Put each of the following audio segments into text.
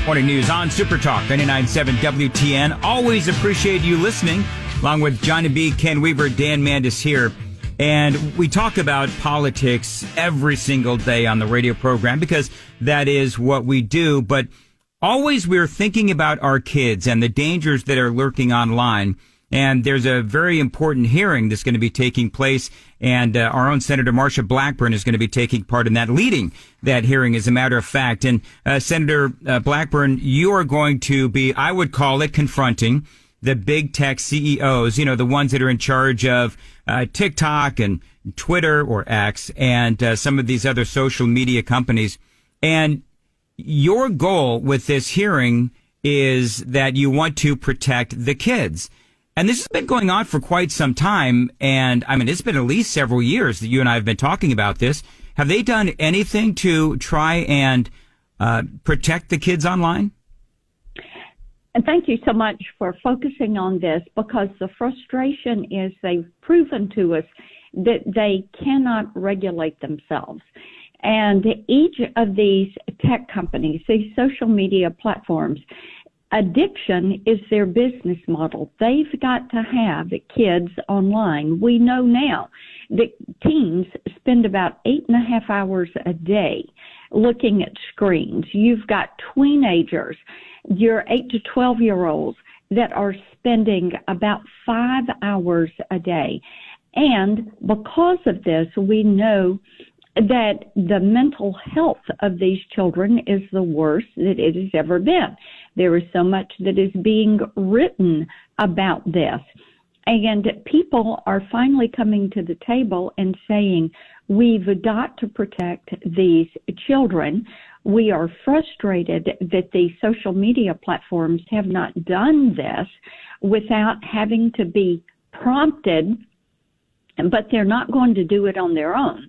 Morning news on Super Talk 99.7 WTN. Always appreciate you listening. Along with Johnny B, Ken Weaver, Dan Mandis here. And we talk about politics every single day on the radio program because that is what we do. But always we're thinking about our kids and the dangers that are lurking online. And there's a very important hearing that's going to be taking place. And our own Senator Marsha Blackburn is going to be taking part in that, leading that hearing, as a matter of fact. And Senator Blackburn, you are going to be, I would call it, confronting the big tech CEOs, you know, the ones that are in charge of TikTok and Twitter or X and some of these other social media companies. And your goal with this hearing is that you want to protect the kids. And this has been going on for quite some time. And I mean, it's been at least several years that you and I have been talking about this. Have they done anything to try and protect the kids online? And thank you so much for focusing on this, because the frustration is they've proven to us that they cannot regulate themselves. And each of these tech companies, these social media platforms, addiction is their business model. They've got to have kids online. We know now that teens spend about 8.5 hours a day looking at screens. You've got teenagers, your 8 to 12-year-olds, that are spending about 5 hours a day. And because of this, we know that the mental health of these children is the worst that it has ever been. There is so much that is being written about this. And people are finally coming to the table and saying, we've got to protect these children. We are frustrated that the social media platforms have not done this without having to be prompted, but they're not going to do it on their own.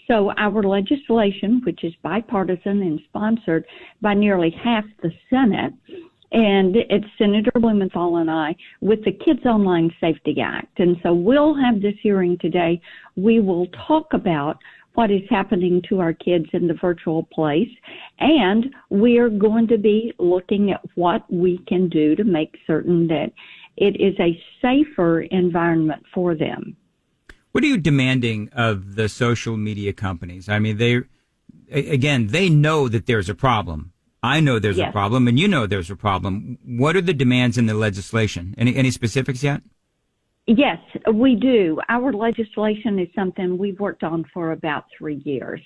So our legislation, which is bipartisan and sponsored by nearly half the Senate, and it's Senator Blumenthal and I, with the Kids Online Safety Act. And so we'll have this hearing today. We will talk about what is happening to our kids in the virtual place, and we're going to be looking at what we can do to make certain that it is a safer environment for them. What are you demanding of the social media companies? I mean, they know that there's a problem. I know there's a problem, and you know there's a problem. What are the demands in the legislation? Any specifics yet? Yes, we do. Our legislation is something we've worked on for about 3 years,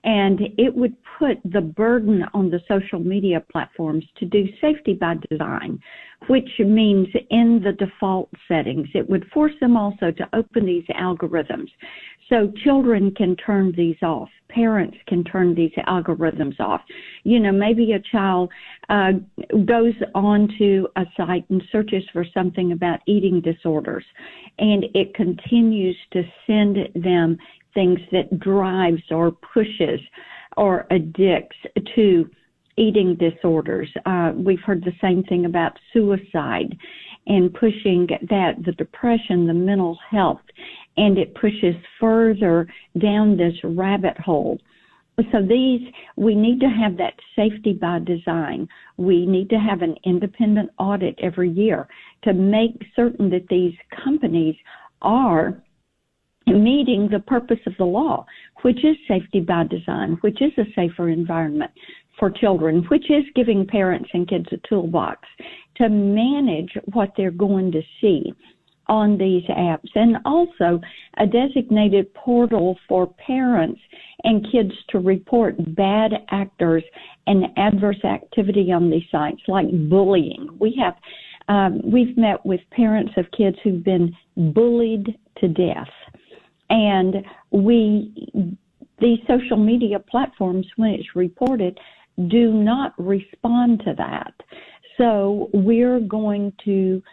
and it would put the burden on the social media platforms to do safety by design, which means in the default settings. It would force them also to open these algorithms so children can turn these off. Parents can turn these algorithms off. You know, maybe a child goes onto a site and searches for something about eating disorders, and it continues to send them things that drives or pushes or addicts to eating disorders. We've heard the same thing about suicide and pushing that, the depression, the mental health, and it pushes further down this rabbit hole. So we need to have that safety by design. We need to have an independent audit every year to make certain that these companies are meeting the purpose of the law, which is safety by design, which is a safer environment for children, which is giving parents and kids a toolbox to manage what they're going to see on these apps, and also a designated portal for parents and kids to report bad actors and adverse activity on these sites, like bullying. We've met with parents of kids who've been bullied to death, and these social media platforms, when it's reported, do not respond to that. So we're going to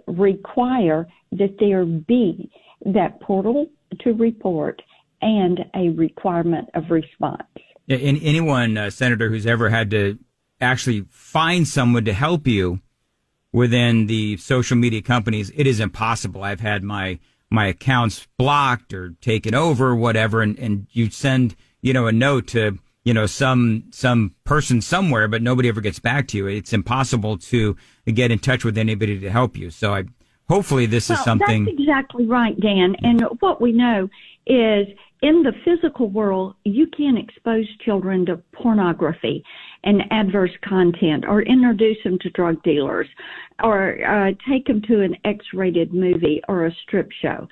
require that there be that portal to report and a requirement of response. And anyone, Senator, who's ever had to actually find someone to help you within the social media companies, it is impossible. I've had my accounts blocked or taken over or whatever, and you send, a note to some person somewhere, but nobody ever gets back to you. It's impossible to get in touch with anybody to help you. So hopefully this is something. That's exactly right, Dan. And what we know is in the physical world, you can't expose children to pornography and adverse content, or introduce them to drug dealers, or take them to an X-rated movie or a strip show.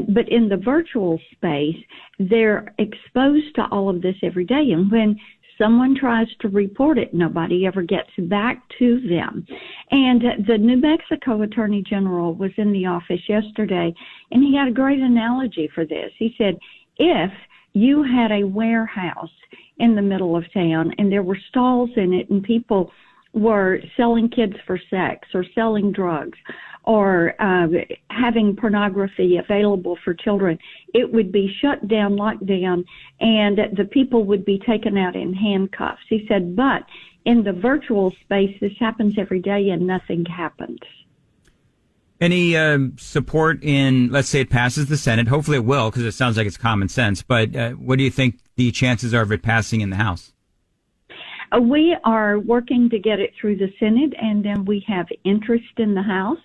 But in the virtual space, they're exposed to all of this every day. And when someone tries to report it, nobody ever gets back to them. And the New Mexico Attorney General was in the office yesterday, and he had a great analogy for this. He said, if you had a warehouse in the middle of town and there were stalls in it and people were selling kids for sex or selling drugs or having pornography available for children, it would be shut down, locked down, and the people would be taken out in handcuffs. He said, but in the virtual space, this happens every day and nothing happens. Any support in, let's say it passes the Senate? Hopefully it will, because it sounds like it's common sense. But what do you think the chances are of it passing in the House? We are working to get it through the Senate, and then we have interest in the House.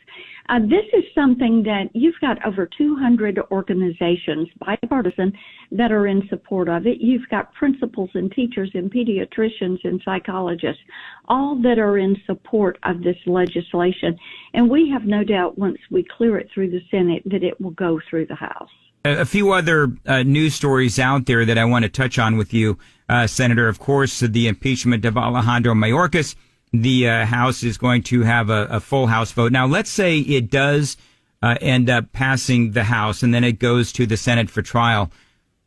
This is something that you've got over 200 organizations, bipartisan, that are in support of it. You've got principals and teachers and pediatricians and psychologists, all that are in support of this legislation. And we have no doubt once we clear it through the Senate that it will go through the House. A few other news stories out there that I want to touch on with you, Senator. Of course, the impeachment of Alejandro Mayorkas. The House is going to have a full House vote. Now, let's say it does end up passing the House and then it goes to the Senate for trial.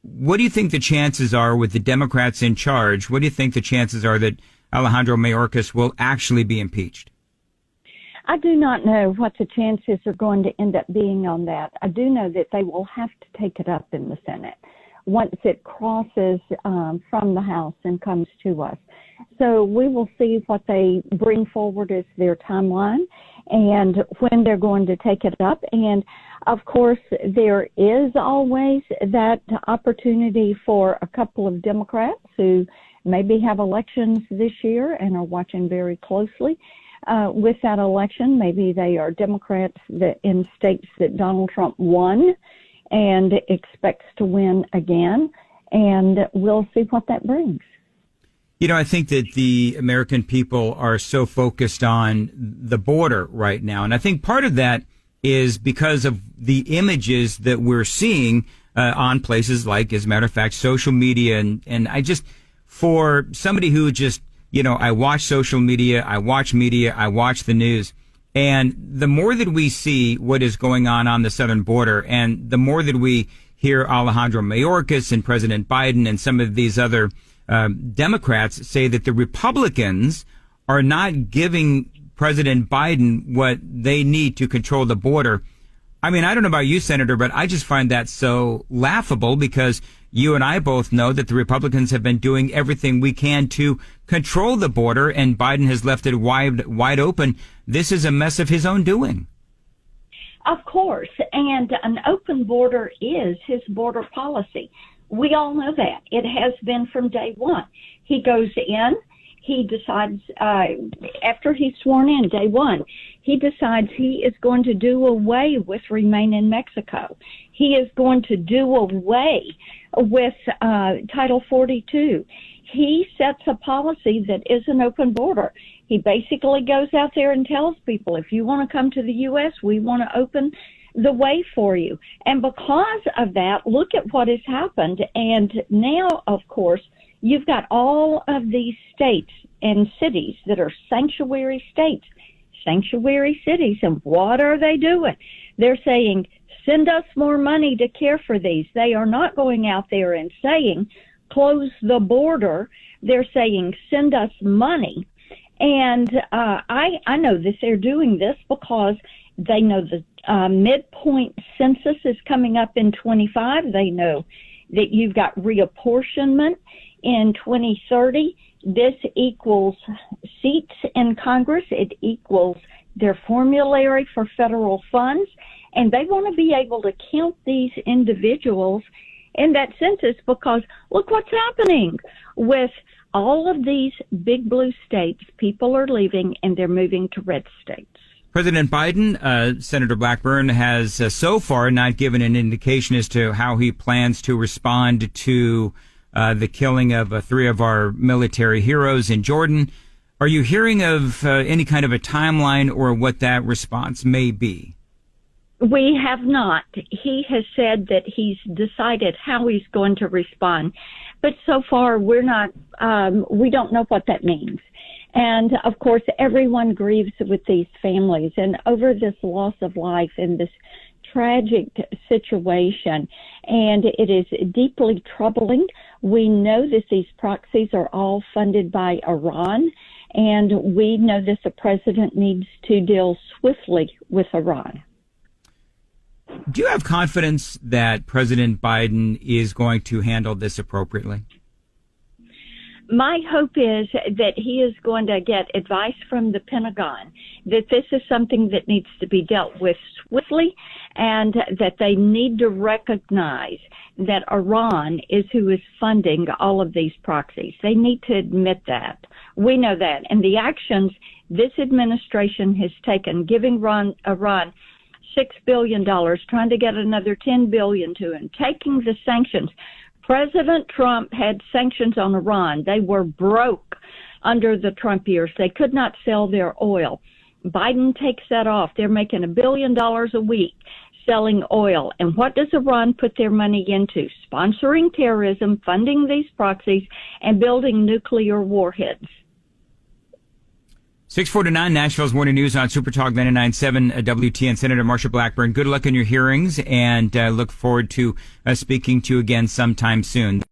What do you think the chances are with the Democrats in charge? What do you think the chances are that Alejandro Mayorkas will actually be impeached? I do not know what the chances are going to end up being on that. I do know that they will have to take it up in the Senate once it crosses from the House and comes to us. So we will see what they bring forward as their timeline and when they're going to take it up. And, of course, there is always that opportunity for a couple of Democrats who maybe have elections this year and are watching very closely with that election. Maybe they are Democrats that in states that Donald Trump won and expects to win again. And we'll see what that brings. I think that the American people are so focused on the border right now. And I think part of that is because of the images that we're seeing on places like, as a matter of fact, social media. And I just, for somebody who just, I watch social media, I watch media, I watch the news. And the more that we see what is going on the southern border, and the more that we hear Alejandro Mayorkas and President Biden and some of these other Democrats say that the Republicans are not giving President Biden what they need to control the border. I mean, I don't know about you, Senator, but I just find that so laughable because you and I both know that the Republicans have been doing everything we can to control the border, and Biden has left it wide open. This is a mess of his own doing. Of course, and an open border is his border policy. We all know that. It has been from day one. He goes in, he decides, after he's sworn in, day one, he decides he is going to do away with Remain in Mexico. He is going to do away with Title 42. He sets a policy that is an open border. He basically goes out there and tells people, if you want to come to the U.S., we want to open the way for you. And because of that, look at what has happened. And now, of course, you've got all of these states and cities that are sanctuary states, sanctuary cities. And what are they doing? They're saying, send us more money to care for these. They are not going out there and saying, close the border. They're saying, send us money. And I know that they're doing this because they know the midpoint census is coming up in 25. They know that you've got reapportionment in 2030. This equals seats in Congress. It equals their formulary for federal funds. And they want to be able to count these individuals in that census, because look what's happening with all of these big blue states. People are leaving and they're moving to red states. President Biden, Senator Blackburn, has so far not given an indication as to how he plans to respond to the killing of 3 of our military heroes in Jordan. Are you hearing of any kind of a timeline or what that response may be? We have not. He has said that he's decided how he's going to respond, but so far we're not. We don't know what that means. And of course, everyone grieves with these families and over this loss of life in this tragic situation. And it is deeply troubling. We know that these proxies are all funded by Iran, and we know that the president needs to deal swiftly with Iran. Do you have confidence that President Biden is going to handle this appropriately? My hope is that he is going to get advice from the Pentagon that this is something that needs to be dealt with swiftly, and that they need to recognize that Iran is who is funding all of these proxies. They need to admit that. We know that. And the actions this administration has taken, giving Iran $6 billion, trying to get another $10 billion to him, taking the sanctions. President Trump had sanctions on Iran. They were broke under the Trump years. They could not sell their oil. Biden takes that off. They're making $1 billion a week selling oil. And what does Iran put their money into? Sponsoring terrorism, funding these proxies, and building nuclear warheads. 649 Nashville's Morning News on Super Talk 99.7 WTN. Senator Marsha Blackburn, good luck in your hearings, and look forward to speaking to you again sometime soon.